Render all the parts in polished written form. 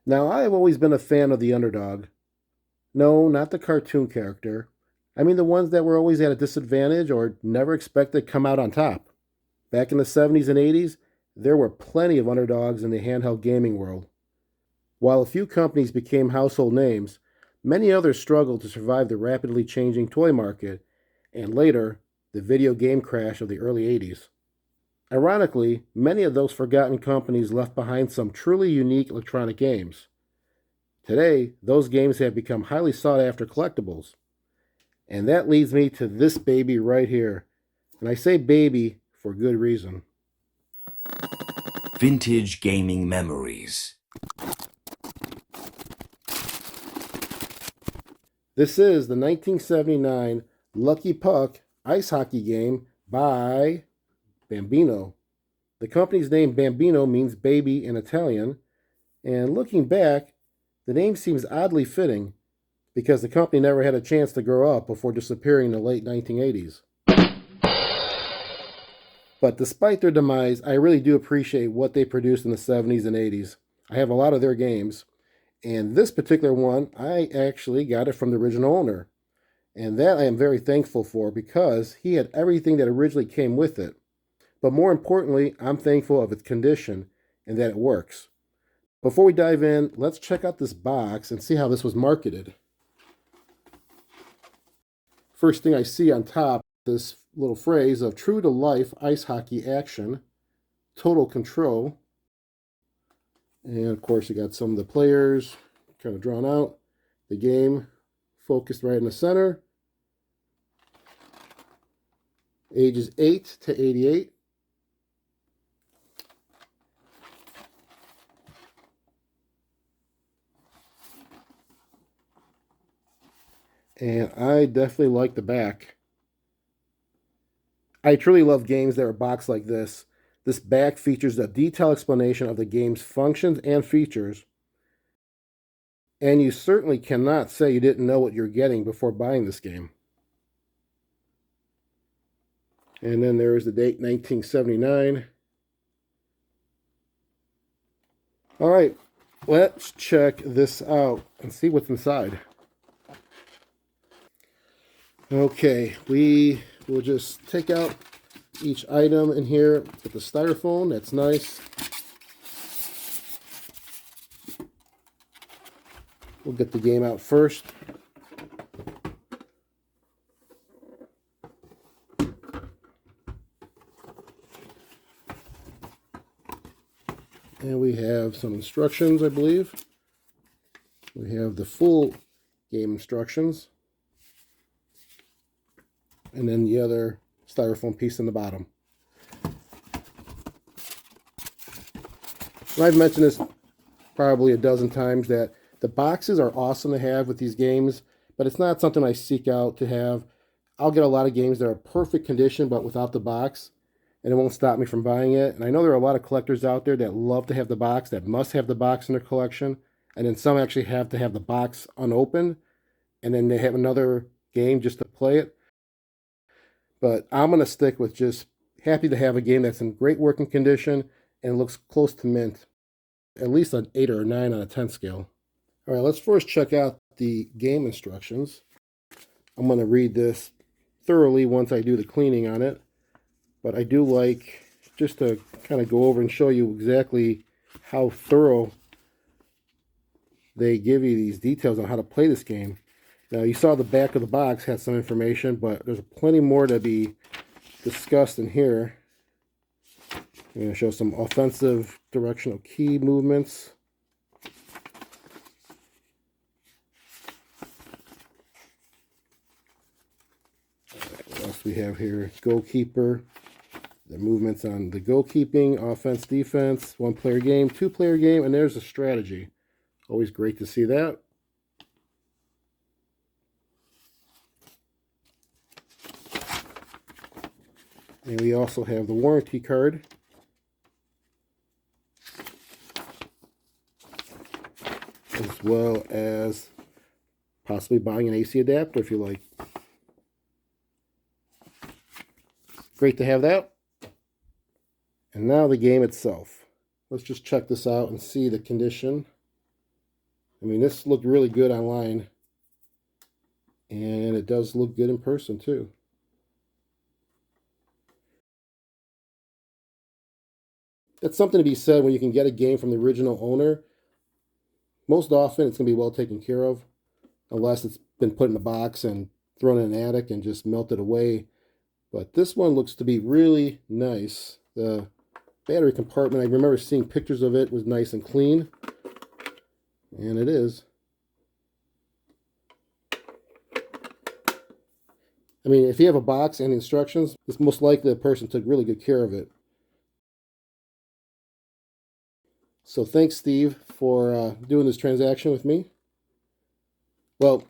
Now, I have always been a fan of the underdog. No, not the cartoon character. I mean the ones that were always at a disadvantage or never expected to come out on top. Back in the 70s and 80s, there were plenty of underdogs in the handheld gaming world. While a few companies became household names, many others struggled to survive the rapidly changing toy market and later, the video game crash of the early 80s. Ironically, many of those forgotten companies left behind some truly unique electronic games. Today, those games have become highly sought after collectibles. And that leads me to this baby right here. And I say baby for good reason. Vintage gaming memories. This is the 1979 Lucky Puck ice hockey game by Bambino. The company's name Bambino means baby in Italian, and looking back, the name seems oddly fitting because the company never had a chance to grow up before disappearing in the late 1980s. But despite their demise, I really do appreciate what they produced in the 70s and 80s. I have a lot of their games, and this particular one, I actually got it from the original owner. And that I am very thankful for because he had everything that originally came with it. But more importantly, I'm thankful of its condition and that it works. Before we dive in, let's check out this box and see how this was marketed. First thing I see on top, this little phrase of true to life ice hockey action, total control. And of course, you got some of the players kind of drawn out. The game focused right in the center. Ages 8 to 88. And I definitely like the back. I truly love games that are boxed like this. This back features a detailed explanation of the game's functions and features. And you certainly cannot say you didn't know what you're getting before buying this game. And then there's the date, 1979. All right, let's check this out and see what's inside. Okay, we will just take out each item in here with the styrofoam. That's nice. We'll get the game out first. And we have some instructions, I believe. We have the full game instructions. And then the other styrofoam piece in the bottom. And I've mentioned this probably a dozen times that the boxes are awesome to have with these games, but it's not something I seek out to have. I'll get a lot of games that are perfect condition but without the box, and it won't stop me from buying it. And I know there are a lot of collectors out there that love to have the box, that must have the box in their collection, and then some actually have to have the box unopened, and then they have another game just to play it. But I'm going to stick with just happy to have a game that's in great working condition and looks close to mint. At least an 8 or a 9 on a 10 scale. All right, let's first check out the game instructions. I'm going to read this thoroughly once I do the cleaning on it. But I do like just to kind of go over and show you exactly how thorough they give you these details on how to play this game. Now, you saw the back of the box had some information, but there's plenty more to be discussed in here. I'm going to show some offensive directional key movements. What else we have here? Goalkeeper. The movements on the goalkeeping, offense, defense, one-player game, two-player game, and there's a strategy. Always great to see that. And we also have the warranty card. As well as possibly buying an AC adapter if you like. Great to have that. And now the game itself. Let's just check this out and see the condition. I mean, this looked really good online, and it does look good in person too. That's something to be said when you can get a game from the original owner. Most often, it's going to be well taken care of, unless it's been put in a box and thrown in an attic and just melted away. But this one looks to be really nice. The battery compartment, I remember seeing pictures of it, was nice and clean. And it is. I mean, if you have a box and instructions, it's most likely the person took really good care of it. So thanks, Steve, for doing this transaction with me. Well,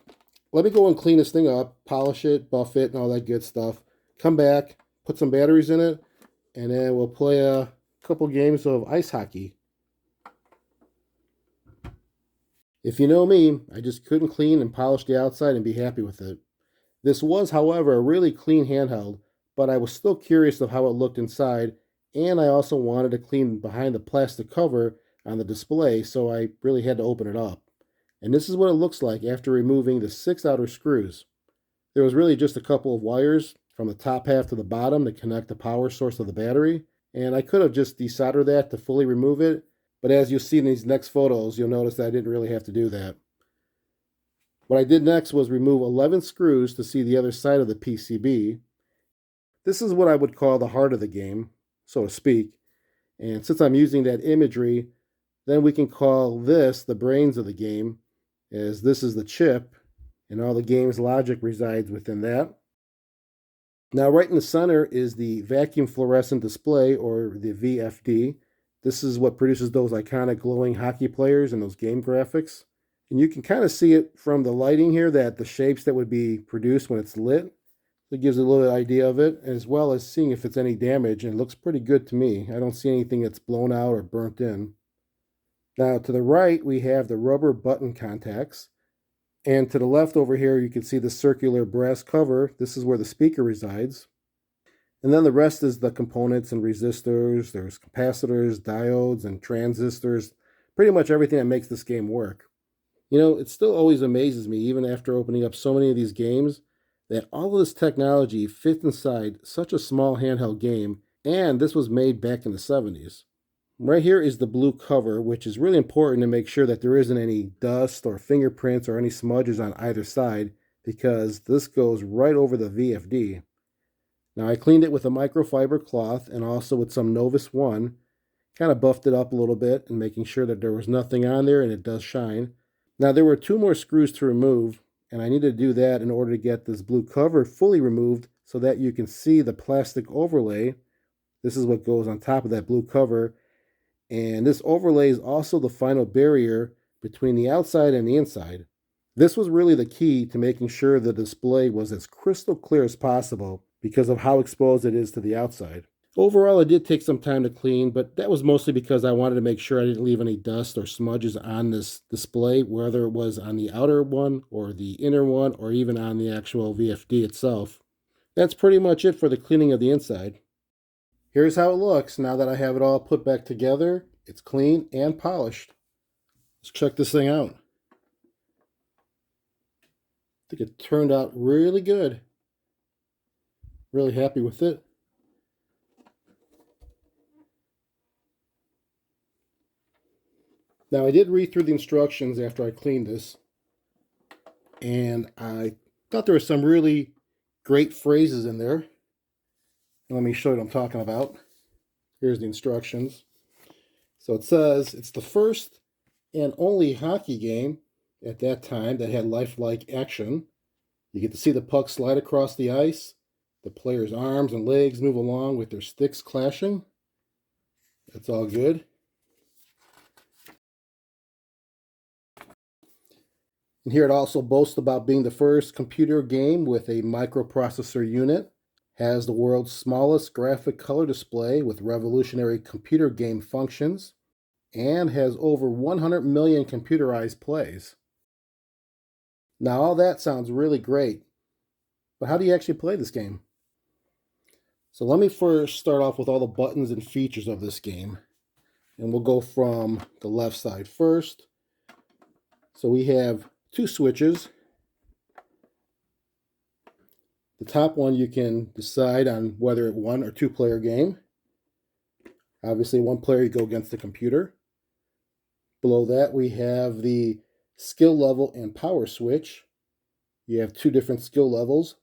let me go and clean this thing up, polish it, buff it, and all that good stuff. Come back, put some batteries in it, and then we'll play a couple games of ice hockey. If you know me, I just couldn't clean and polish the outside and be happy with it. This was, however, a really clean handheld, but I was still curious of how it looked inside, and I also wanted to clean behind the plastic cover on the display, so I really had to open it up. And this is what it looks like after removing the 6 outer screws. There was really just a couple of wires from the top half to the bottom to connect the power source of the battery, and I could have just desoldered that to fully remove it, but as you'll see in these next photos, you'll notice that I didn't really have to do that. What I did next was remove 11 screws to see the other side of the PCB. This is what I would call the heart of the game, so to speak, and since I'm using that imagery, then we can call this the brains of the game, as this is the chip, and all the game's logic resides within that. Now, right in the center is the vacuum fluorescent display, or the VFD. This is what produces those iconic glowing hockey players and those game graphics. And you can kind of see it from the lighting here, that the shapes that would be produced when it's lit. It gives a little idea of it, as well as seeing if it's any damage, and it looks pretty good to me. I don't see anything that's blown out or burnt in. Now, to the right, we have the rubber button contacts. And to the left over here, you can see the circular brass cover. This is where the speaker resides. And then the rest is the components and resistors. There's capacitors, diodes, and transistors. Pretty much everything that makes this game work. You know, it still always amazes me, even after opening up so many of these games, that all of this technology fits inside such a small handheld game, and this was made back in the 70s. Right here is the blue cover, which is really important to make sure that there isn't any dust or fingerprints or any smudges on either side, because this goes right over the VFD. Now, I cleaned it with a microfiber cloth and also with some Novus 1, kind of buffed it up a little bit and making sure that there was nothing on there, and it does shine. Now, there were 2 more screws to remove, and I needed to do that in order to get this blue cover fully removed so that you can see the plastic overlay. This is what goes on top of that blue cover. And this overlay is also the final barrier between the outside and the inside. This was really the key to making sure the display was as crystal clear as possible because of how exposed it is to the outside. Overall, it did take some time to clean, but that was mostly because I wanted to make sure I didn't leave any dust or smudges on this display, whether it was on the outer one or the inner one or even on the actual VFD itself. That's pretty much it for the cleaning of the inside. Here's how it looks now that I have it all put back together. It's clean and polished. Let's check this thing out. I think it turned out really good. Really happy with it. Now, I did read through the instructions after I cleaned this, and I thought there were some really great phrases in there. Let me show you what I'm talking about. Here's the instructions. So it says, it's the first and only hockey game at that time that had lifelike action. You get to see the puck slide across the ice. The players' arms and legs move along with their sticks clashing. That's all good. And here it also boasts about being the first computer game with a microprocessor unit, has the world's smallest graphic color display with revolutionary computer game functions, and has over 100 million computerized plays. Now, all that sounds really great, but how do you actually play this game? So let me first start off with all the buttons and features of this game. And we'll go from the left side first. So we have two switches. The top one you can decide on whether it's 1 or 2 player game. Obviously 1 player you go against the computer. Below that we have the skill level and power switch. You have 2 different skill levels.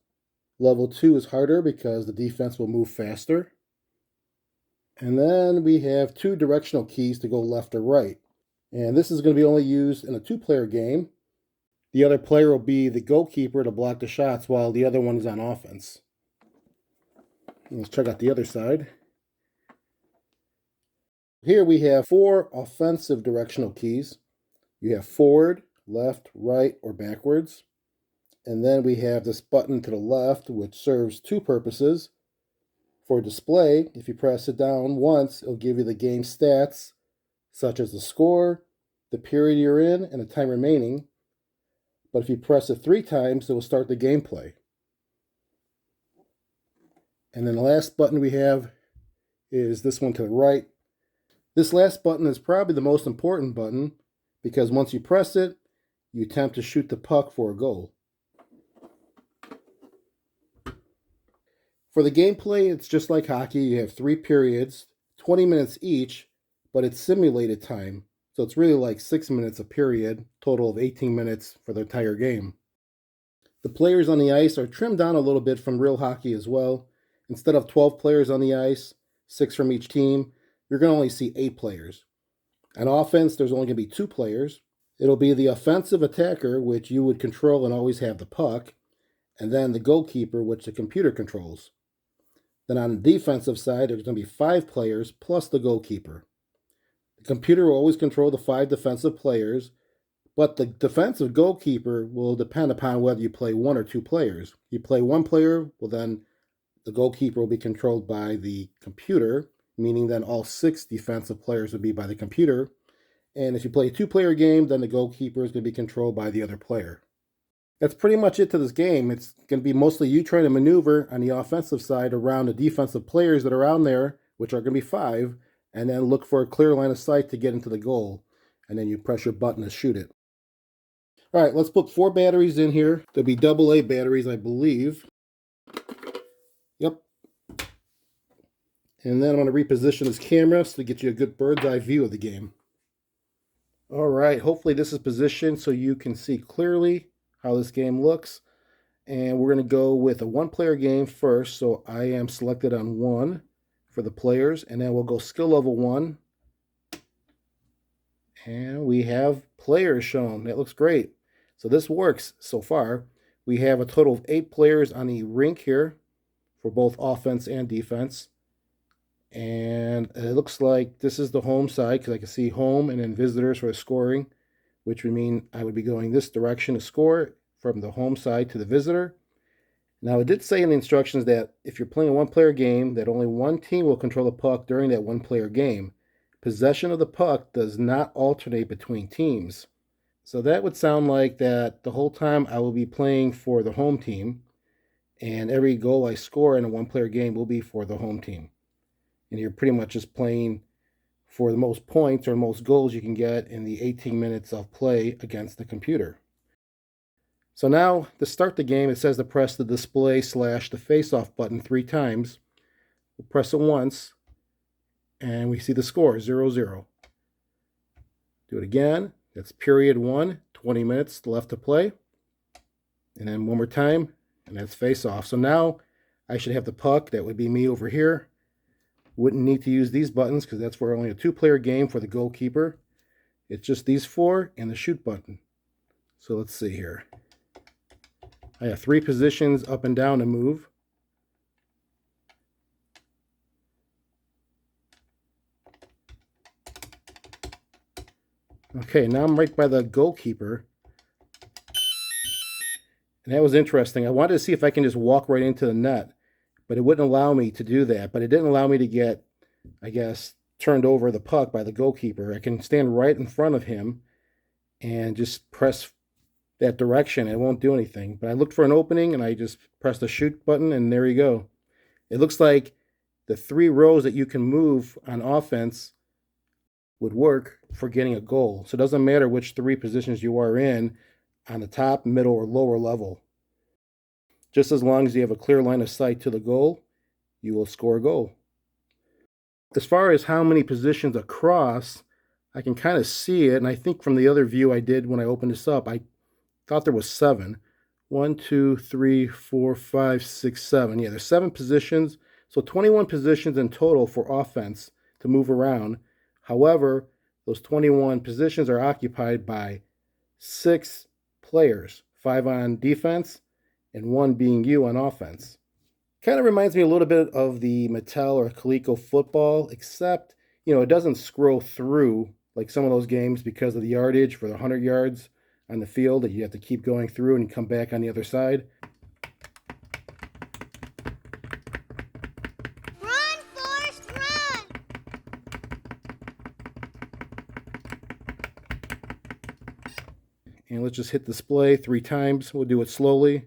Level 2 is harder because the defense will move faster. And then we have 2 directional keys to go left or right. And this is going to be only used in a 2-player game. The other player will be the goalkeeper to block the shots while the other one is on offense. Let's check out the other side. Here we have 4 offensive directional keys. You have forward, left, right, or backwards. And then we have this button to the left, which serves 2 purposes. For display, if you press it down once, it'll give you the game stats, such as the score, the period you're in, and the time remaining. But if you press it 3 times, it will start the gameplay. And then the last button we have is this one to the right. This last button is probably the most important button because once you press it, you attempt to shoot the puck for a goal. For the gameplay, it's just like hockey. You have 3 periods, 20 minutes each, but it's simulated time. So it's really like 6 minutes a period, total of 18 minutes for the entire game. The players on the ice are trimmed down a little bit from real hockey as well. Instead of 12 players on the ice, 6 from each team, you're going to only see 8 players. On offense, there's only going to be 2 players. It'll be the offensive attacker, which you would control and always have the puck, and then the goalkeeper, which the computer controls. Then on the defensive side, there's going to be 5 players plus the goalkeeper. The computer will always control the 5 defensive players, but the defensive goalkeeper will depend upon whether you play 1 or 2 players. You play 1 player, well then the goalkeeper will be controlled by the computer, meaning then all 6 defensive players will be by the computer. And if you play a 2-player game, then the goalkeeper is going to be controlled by the other player. That's pretty much it to this game. It's going to be mostly you trying to maneuver on the offensive side around the defensive players that are on there, which are going to be 5, and then look for a clear line of sight to get into the goal. And then you press your button to shoot it. All right, let's put 4 batteries in here. There'll be AA batteries, I believe. Yep. And then I'm going to reposition this camera so to get you a good bird's eye view of the game. All right, hopefully this is positioned so you can see clearly how this game looks. And we're going to go with a 1-player game first. So I am selected on 1 for the players, and then we'll go skill level 1. And we have players shown. That looks great. So this works so far. We have a total of 8 players on the rink here for both offense and defense. And it looks like this is the home side because I can see home and then visitors for scoring, which would mean I would be going this direction to score from the home side to the visitor. Now, it did say in the instructions that if you're playing a 1-player game, that only 1 team will control the puck during that 1-player game. Possession of the puck does not alternate between teams. So that would sound like that the whole time I will be playing for the home team, and every goal I score in a 1-player game will be for the home team. And you're pretty much just playing for the most points or most goals you can get in the 18 minutes of play against the computer. So now, to start the game, it says to press the display / the face-off button 3 times. We'll press it once, and we see the score, 0-0. Do it again. That's period 1, 20 minutes left to play. And then one more time, and that's face-off. So now, I should have the puck. That would be me over here. Wouldn't need to use these buttons because that's for only a 2-player game for the goalkeeper. It's just these 4 and the shoot button. So let's see here. I have 3 positions up and down to move. Okay, now I'm right by the goalkeeper. And that was interesting. I wanted to see if I can just walk right into the net, but it wouldn't allow me to do that. But it didn't allow me to get, I guess, turned over the puck by the goalkeeper. I can stand right in front of him and just press that direction. It won't do anything. But I looked for an opening and I just pressed the shoot button and there you go. It looks like the 3 rows that you can move on offense would work for getting a goal. So it doesn't matter which 3 positions you are in on the top, middle, or lower level. Just as long as you have a clear line of sight to the goal, you will score a goal. As far as how many positions across, I can kind of see it, and I think from the other view I did when I opened this up, I thought there was 7. 1, 2, 3, 4, 5, 6, 7. Yeah, there's 7 positions, so 21 positions in total for offense to move around. However, those 21 positions are occupied by 6 players, 5 on defense and 1 being you on offense. Kind of reminds me a little bit of the Mattel or Coleco football, except, it doesn't scroll through like some of those games because of the yardage for the 100 yards on the field that you have to keep going through and you come back on the other side. Run, Forrest, run! And let's just hit display 3 times. We'll do it slowly.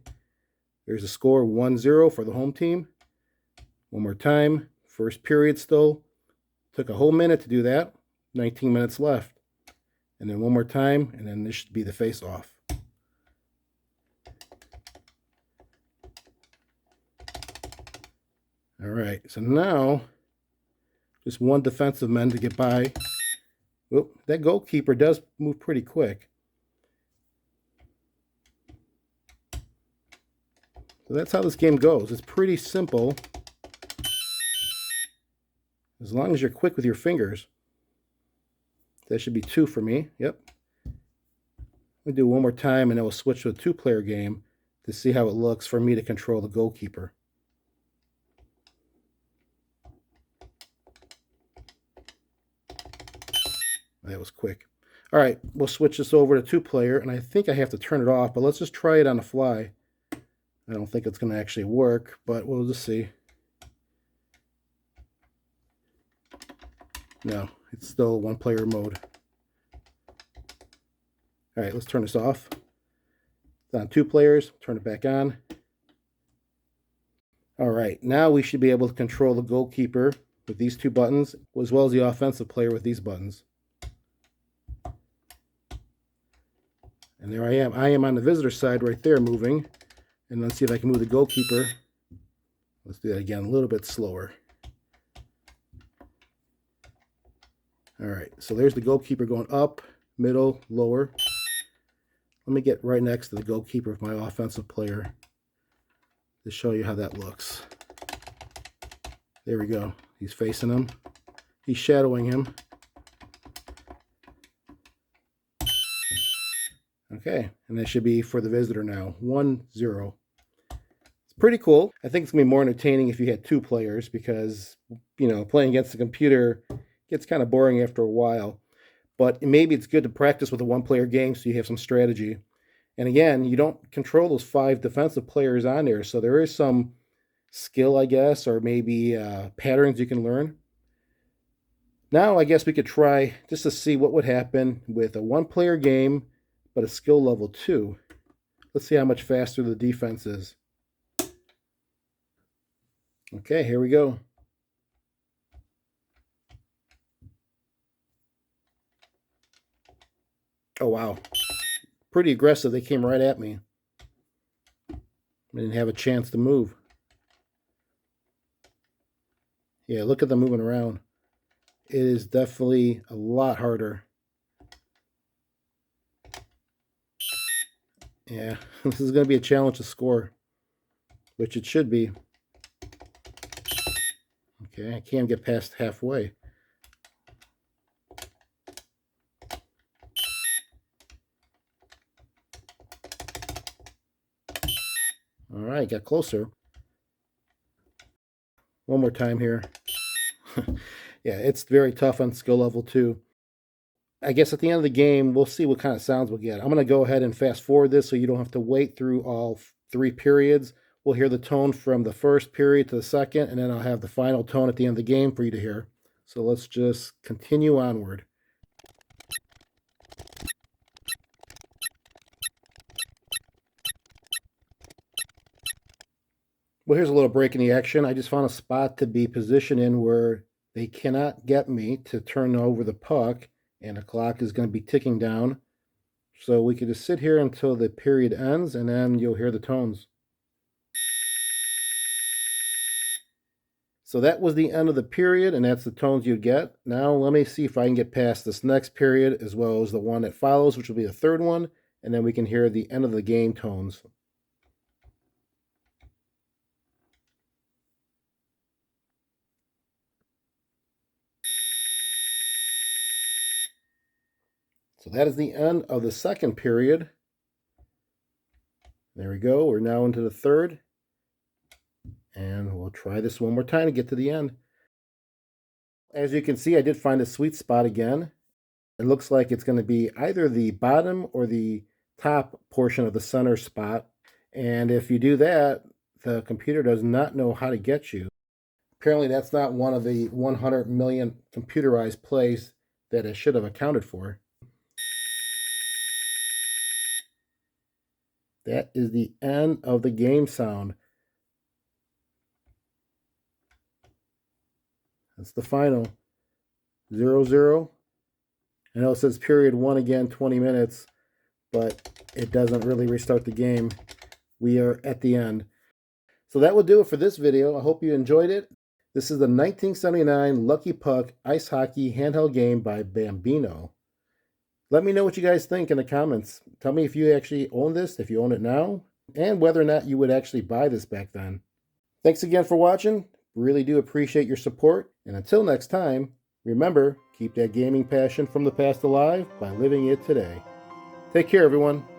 There's a score 1-0 for the home team. One more time. First period still. Took a whole minute to do that. 19 minutes left. And then one more time, and then this should be the face-off. All right, so now just 1 defensive man to get by. Whoop, that goalkeeper does move pretty quick. So that's how this game goes. It's pretty simple. As long as you're quick with your fingers. That should be 2 for me. Yep. We'll do one more time and then we'll switch to a 2-player game to see how it looks for me to control the goalkeeper. That was quick. All right, we'll switch this over to 2-player, and I think I have to turn it off, but let's just try it on the fly. I don't think it's going to actually work, but we'll just see. No, it's still 1-player mode. All right, let's turn this off. It's on 2 players. Turn it back on. All right, now we should be able to control the goalkeeper with these 2 buttons, as well as the offensive player with these buttons. And there I am. I am on the visitor side right there moving. And let's see if I can move the goalkeeper. Let's do that again a little bit slower. All right, so there's the goalkeeper going up, middle, lower. Let me get right next to the goalkeeper of my offensive player to show you how that looks. There we go. He's facing him. He's shadowing him. Okay, and that should be for the visitor now. 1-0. It's pretty cool. I think it's going to be more entertaining if you had 2 players because, playing against the computer gets kind of boring after a while. But maybe it's good to practice with a 1-player game so you have some strategy. And again, you don't control those 5 defensive players on there, so there is some skill, I guess, or maybe patterns you can learn. Now I guess we could try just to see what would happen with a 1-player game, but a skill level 2. Let's see how much faster the defense is. Okay, here we go. Oh, wow. Pretty aggressive. They came right at me. I didn't have a chance to move. Yeah, look at them moving around. It is definitely a lot harder. Yeah, this is going to be a challenge to score, which it should be. Okay, I can't get past halfway. All right, got closer. One more time here. Yeah, it's very tough on skill level 2. I guess at the end of the game, we'll see what kind of sounds we'll get. I'm going to go ahead and fast forward this so you don't have to wait through all 3 periods. We'll hear the tone from the first period to the second, and then I'll have the final tone at the end of the game for you to hear. So let's just continue onward. Well, here's a little break in the action. I just found a spot to be positioned in where They cannot get me to turn over the puck, and the clock is going to be ticking down. So we could just sit here until the period ends, and then you'll hear the tones. So that was the end of the period, and that's the tones you get. Now let me see if I can get past this next period as well as the one that follows, which will be the third one, and then we can hear the end of the game tones. So that is the end of the second period. There we go. We're now into the third. And we'll try this one more time to get to the end. As you can see, I did find a sweet spot again. It looks like it's going to be either the bottom or the top portion of the center spot. And if you do that, the computer does not know how to get you. Apparently that's not one of the 100 million computerized plays that it should have accounted for. That is the end of the game sound. That's the final. 0-0. I know it says period 1 again, 20 minutes, but it doesn't really restart the game. We are at the end. So that will do it for this video. I hope you enjoyed it. This is the 1979 Lucky Puck Ice Hockey Handheld game by Bambino. Let me know what you guys think in the comments. Tell me if you actually own this, if you own it now, and whether or not you would actually buy this back then. Thanks again for watching. Really do appreciate your support. And until next time, remember, keep that gaming passion from the past alive by living it today. Take care, everyone.